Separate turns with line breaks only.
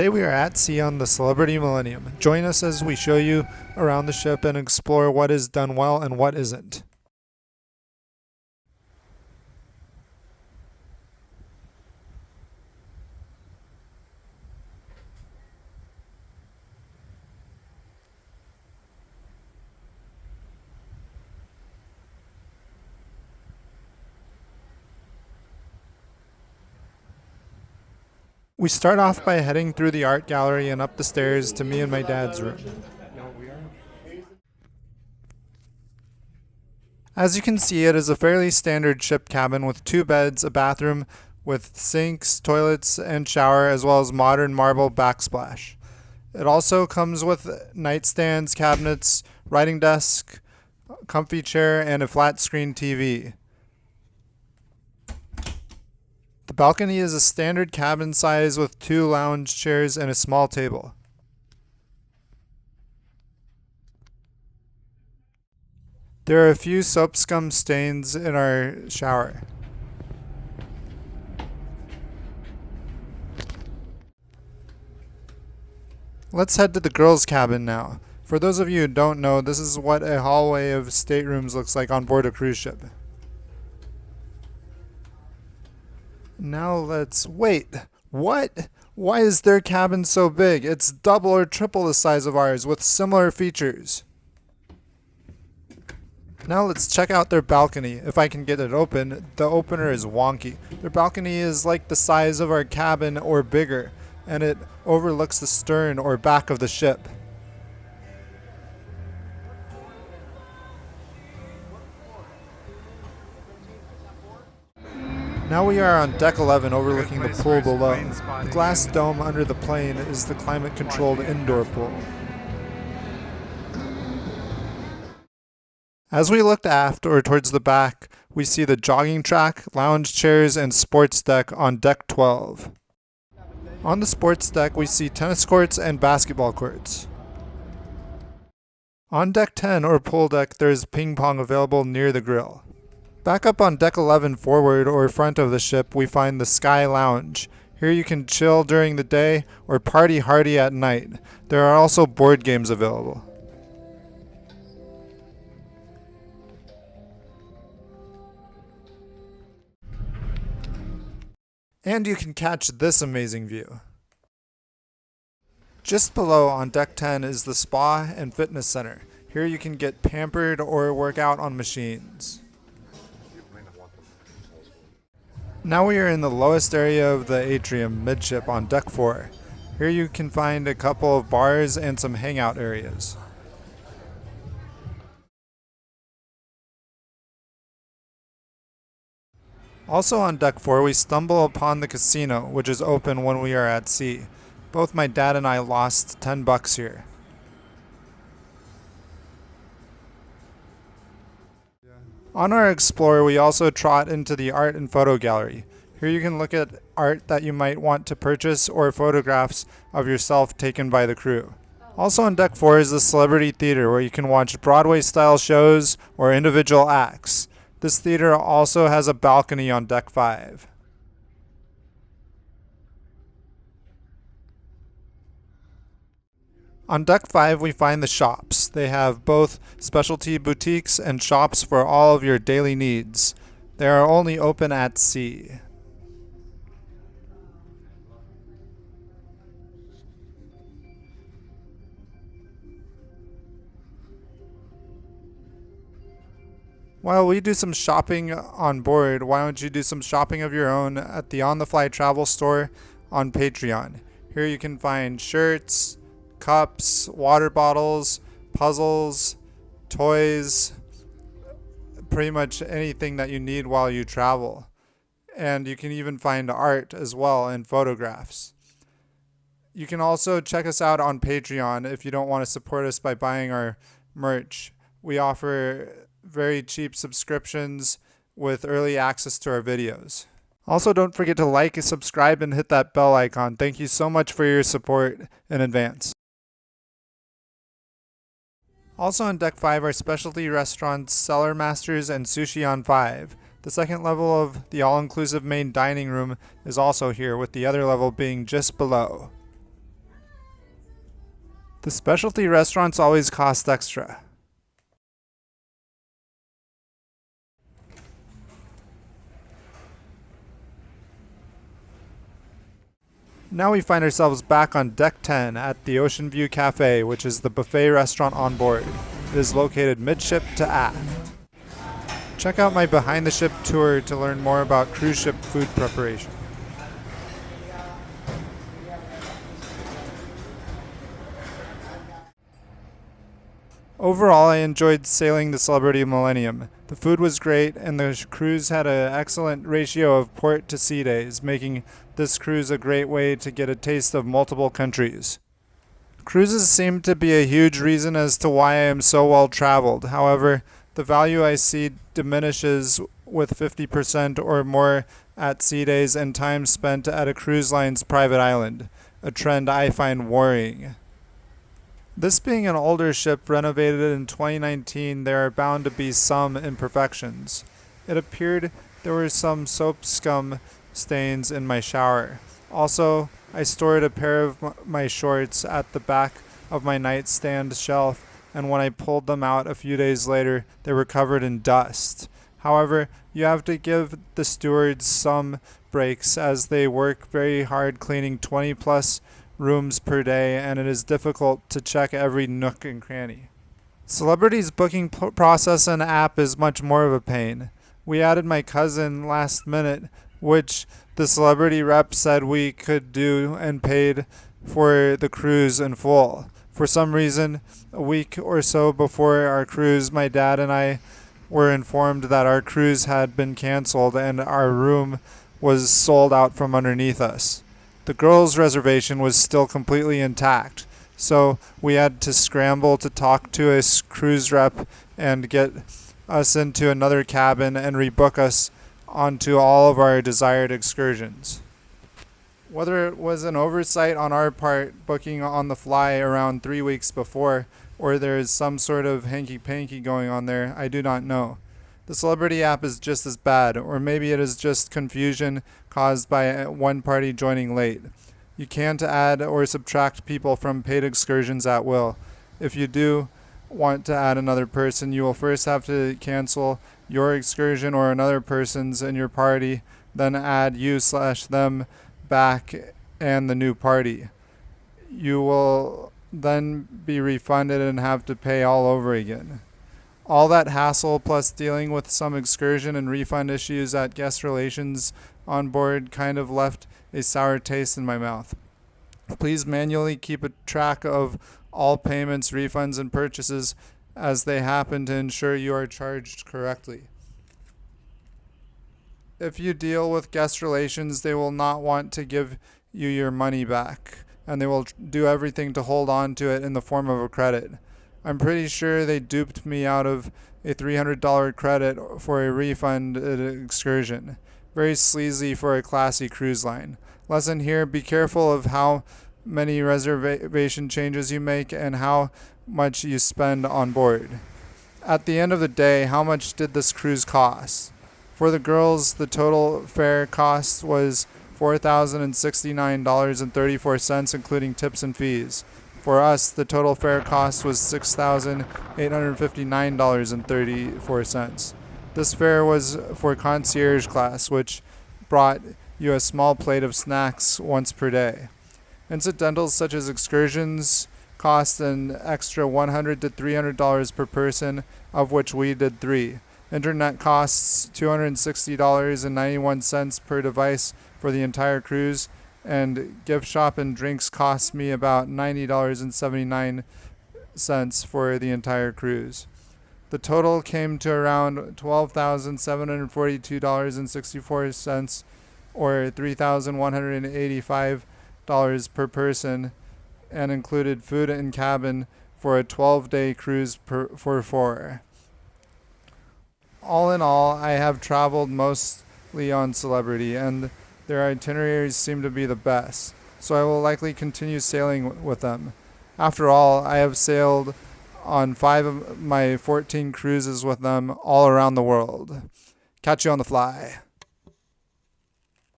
Today we are at sea on the Celebrity Millennium. Join us as we show you around the ship and explore what is done well and what isn't. We start off by heading through the art gallery and up the stairs to me and my dad's room. As you can see, it is a fairly standard ship cabin with 2 beds, a bathroom with sinks, toilets, and shower, as well as modern marble backsplash. It also comes with nightstands, cabinets, writing desk, comfy chair, and a flat screen TV. The balcony is a standard cabin size with 2 lounge chairs and a small table. There are a few soap scum stains in our shower. Let's head to the girls' cabin now. For those of you who don't know, this is what a hallway of staterooms looks like on board a cruise ship. Now wait, what? Why is their cabin so big? It's double or triple the size of ours with similar features. Now let's check out their balcony. If I can get it open, the opener is wonky. Their balcony is like the size of our cabin or bigger, and it overlooks the stern or back of the ship. Now we are on deck 11 overlooking the pool below. The glass dome under the plane is the climate-controlled indoor pool. As we looked aft or towards the back, we see the jogging track, lounge chairs, and sports deck on deck 12. On the sports deck, we see tennis courts and basketball courts. On deck 10 or pool deck, there is ping pong available near the grill. Back up on deck 11 forward or front of the ship, we find the Sky Lounge. Here you can chill during the day or party hardy at night. There are also board games available. And you can catch this amazing view. Just below on deck 10 is the spa and fitness center. Here you can get pampered or work out on machines. Now we are in the lowest area of the atrium, midship, on deck 4. Here you can find a couple of bars and some hangout areas. Also on deck 4, we stumble upon the casino, which is open when we are at sea. Both my dad and I lost $10 here. On our Explorer, we also trot into the art and photo gallery. Here you can look at art that you might want to purchase or photographs of yourself taken by the crew. Also on deck 4 is the Celebrity Theater, where you can watch Broadway-style shows or individual acts. This theater also has a balcony on deck 5. On deck 5, we find the shops. They have both specialty boutiques and shops for all of your daily needs. They are only open at sea. While we do some shopping on board, why don't you do some shopping of your own at the On the Fly Travel store on Patreon? Here you can find shirts, cups, water bottles, puzzles, toys, pretty much anything that you need while you travel. And you can even find art as well and photographs. You can also check us out on Patreon if you don't want to support us by buying our merch. We offer very cheap subscriptions with early access to our videos. Also, don't forget to like, subscribe, and hit that bell icon. Thank you so much for your support in advance. Also on deck 5 are specialty restaurants, Cellar Masters, and Sushi on 5. The second level of the all-inclusive main dining room is also here, with the other level being just below. The specialty restaurants always cost extra. Now we find ourselves back on Deck 10 at the Ocean View Cafe, which is the buffet restaurant on board. It is located midship to aft. Check out my behind the ship tour to learn more about cruise ship food preparation. Overall, I enjoyed sailing the Celebrity Millennium. The food was great, and the cruise had an excellent ratio of port to sea days, making this cruise a great way to get a taste of multiple countries. Cruises seem to be a huge reason as to why I am so well traveled. However, the value I see diminishes with 50% or more at sea days and time spent at a cruise line's private island, a trend I find worrying. This being an older ship renovated in 2019, there are bound to be some imperfections. It appeared there were some soap scum stains in my shower. Also, I stored a pair of my shorts at the back of my nightstand shelf, and when I pulled them out a few days later, they were covered in dust. However, you have to give the stewards some breaks as they work very hard cleaning 20 plus rooms per day, and it is difficult to check every nook and cranny. Celebrity's booking process and app is much more of a pain. We added my cousin last minute, which the Celebrity rep said we could do and paid for the cruise in full. For some reason, a week or so before our cruise, my dad and I were informed that our cruise had been canceled and our room was sold out from underneath us. The girls' reservation was still completely intact, so we had to scramble to talk to a cruise rep and get us into another cabin and rebook us onto all of our desired excursions. Whether it was an oversight on our part booking on the fly around 3 weeks before, or there is some sort of hanky-panky going on there, I do not know. The Celebrity app is just as bad, or maybe it is just confusion caused by one party joining late. You can't add or subtract people from paid excursions at will. If you do want to add another person, you will first have to cancel your excursion or another person's in your party, then add you/them back and the new party. You will then be refunded and have to pay all over again. All that hassle plus dealing with some excursion and refund issues at guest relations on board kind of left a sour taste in my mouth. Please manually keep a track of all payments, refunds, and purchases as they happen to ensure you are charged correctly. If you deal with guest relations, they will not want to give you your money back, and they will do everything to hold on to it in the form of a credit. I'm pretty sure they duped me out of a $300 credit for a refund excursion. Very sleazy for a classy cruise line. Lesson here, be careful of how many reservation changes you make and how much you spend on board. At the end of the day, how much did this cruise cost? For the girls, the total fare cost was $4,069.34, including tips and fees. For us, the total fare cost was $6,859.34. This fare was for concierge class, which brought you a small plate of snacks once per day. Incidentals such as excursions cost an extra $100 to $300 per person, of which we did 3. Internet costs $260.91 per device for the entire cruise, and gift shop and drinks cost me about $90.79 for the entire cruise. The total came to around $12,742.64, or $3,185 per person, and included food and cabin for a 12-day cruise for 4. All in all, I have traveled mostly on Celebrity, and their itineraries seem to be the best, so I will likely continue sailing with them. After all, I have sailed on 5 of my 14 cruises with them all around the world. Catch you on the fly.